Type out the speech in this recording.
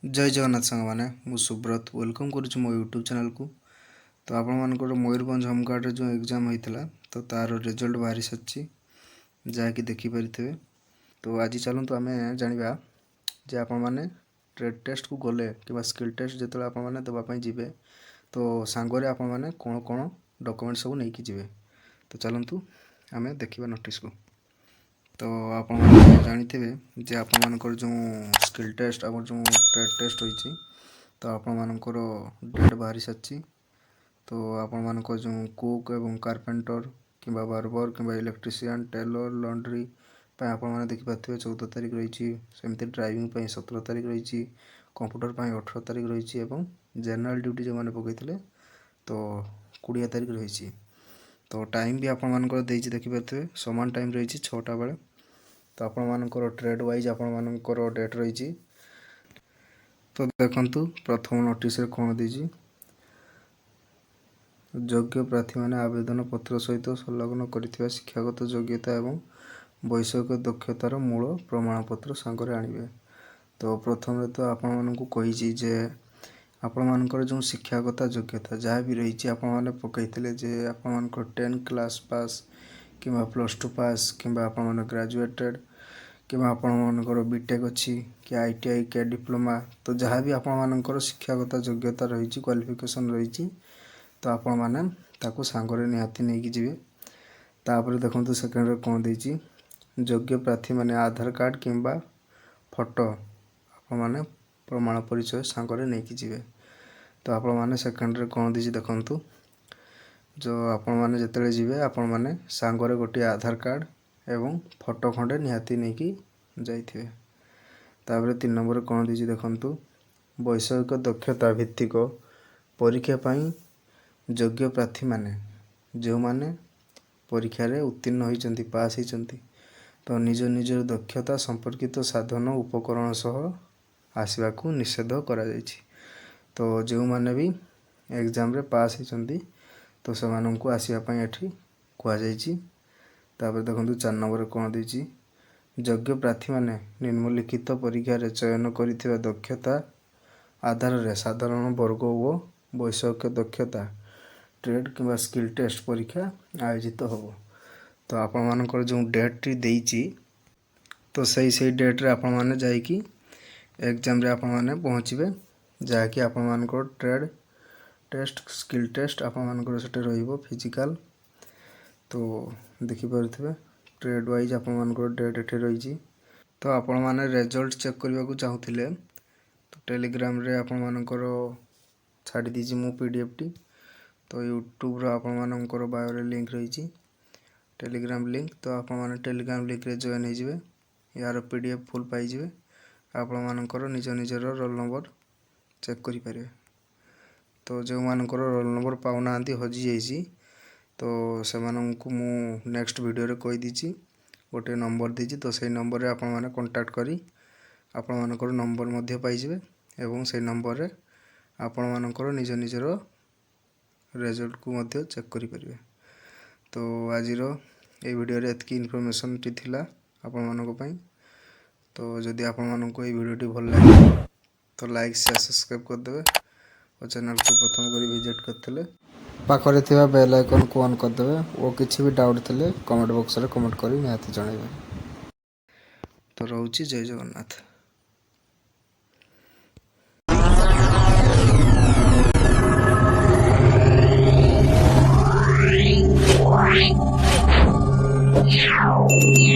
जय जगन्नाथ सांग मैंने मु सुब्रत वेलकम करुच्ची मो यूट्यूब चैनल को। तो आपण मयूरभंज होमगार्ड जो एग्जाम होता तो तार रिजल्ट बाहरी सारी जहाँकि देखिपारे। तो आज चलतु आम जाना जे आपण मैंने ट्रेड टेस्ट को गले कि स्किल टेस्ट जो आपने देवाई जी तो सांगरे आपण मैंने कौन कौन डॉक्यूमेंट सब नहीं कि तो चलतु आम देखा नोटिस को। तो आप जानते जे आपर जो स्किल टेस्ट आम जो ट्रेड टेस्ट होती तो आपर डेट बाहरी सारी। तो आपण जो कुक एवं कारपेंटर कि बार्बर कि इलेक्ट्रीशियन टेलर लॉन्ड्री आपने देखिपारे 14 तारीख रही। सेमती ड्राइविंग 17 तारीख रही। कंप्यूटर 18 तारीख रही। जनरल ड्यूटी जो मैंने पकईले तो 20 तारीख रही। तो टाइम भी आपर देखिपारे सामान टाइम रही 6टा बेले। तो आपर ट्रेड वाइज आपर डेट रही। तो देखंतु प्रथम नोटिस कौन देजी योग्य प्रार्थी मैंने आवेदन पत्र सहित संलग्न कर शिक्षागत योग्यता एवं वैषयिक दक्षतार मूल प्रमाणपत्र सांगरे आणवे। तो प्रथम तो आपण कही जे आपर जो शिक्षागत योग्यता जहाँ भी रही आपने पकईले जे आप 10 क्लास पास कि +2 पास कि आपने ग्रेजुएटेड कि आपर बीटेक अच्छी कि ITI क्या डिप्लोमा तो जहाँ भी आपर शिक्षागत योग्यता रही क्वालिफिकेशन रही तो आपण मैंने ताकू सांगरे निहाती नहीं कि जी। तापर देखो सेकेंड कौन देती योग्य प्रार्थी मैंने आधार कार्ड कि फोटो आपने प्रमाण परिचय सांगरे नहीं कि जी। तो आपण मैंने सेकेंड कौन देती देखंतु जो आपण मैंने जिते जी आपण मैंने सांगरे गोटे आधार कार्ड एवं फोटो खंडे निहाती नहीं कि जाइए। तापर 3 नंबर कौन देती देखंतु वैषयिक दक्षता भित्तिक परीक्षा पाई योग्य प्रार्थी माने जो माने परीक्षा रे उत्तीर्ण होइचंती पास होइचंती तो निज निजर दक्षता संपर्कित साधन उपकरण सह आसवा को निषेध करा जायछि। तो जो माने भी एग्जाम रे पास होइचंती तो सेमानंकु आसीबा पई एठी कुआ जायछि। तापर देखंतु 4 नंबर कौन देछि योग्य प्रार्थी माने निम्नलिखित परीक्षा रे चयन करिथिबा दक्षता आधार रे साधारण वर्ग व वैषयिक दक्षता ट्रेड कि स्किल टेस्ट परीक्षा आयोजित हो। तो आपण जो डेट देइछि तो सही डेट रे आपण माने जाइकी एग्जाम रे आपण माने पहुँचे जहाँकि आपण ट्रेड टेस्ट स्किल टेस्ट आपण सेटे रहिबो फिजिकल। तो देखिपारे ट्रेड वाइज आपण डेट एठे रही। तो आपण माने रिजल्ट चेक करने को चाहूले तो टेलीग्राम रे आपण छाड़ी दीजिए मो PDF टी। तो यूट्यूब रो बायो रे लिंक रही टेलीग्राम लिंक। तो आपण टेलीग्राम लिंक रे जॉइन हो यार PDF फुल पाइबे आपण निज निजर रोल नंबर चेक करि पारे। तो जो मानकर रोल नंबर पाउना हजि जाइए तो से मु नेक्स्ट वीडियो रे कहि दीची गोटे नंबर दीची। तो सही नंबर रे आपण माने कांटेक्ट करी आपण मानकर नंबर मध्य पाइबे एवं से नंबर रे आपण मानकर निज निजर रिजल्ट को मध्य चेक करि परिबे। तो आज ये वीडियो रे एतकी इन्फॉर्मेशन टी थिला आपण मानको पई। तो जदि आपण मानको ये वीडियो टी भल लागे तो लाइक शेयर सब्सक्राइब कर देबे और चैनल को प्रथम करी विजिट करथिले पाखरे थिबा बेल आइकन को ऑन कर देबे और किछि भी डाउट थिले कमेंट बॉक्स रे कमेंट करी निहाती जणाइबे। तो रहउची जय जगन्नाथ। Wow.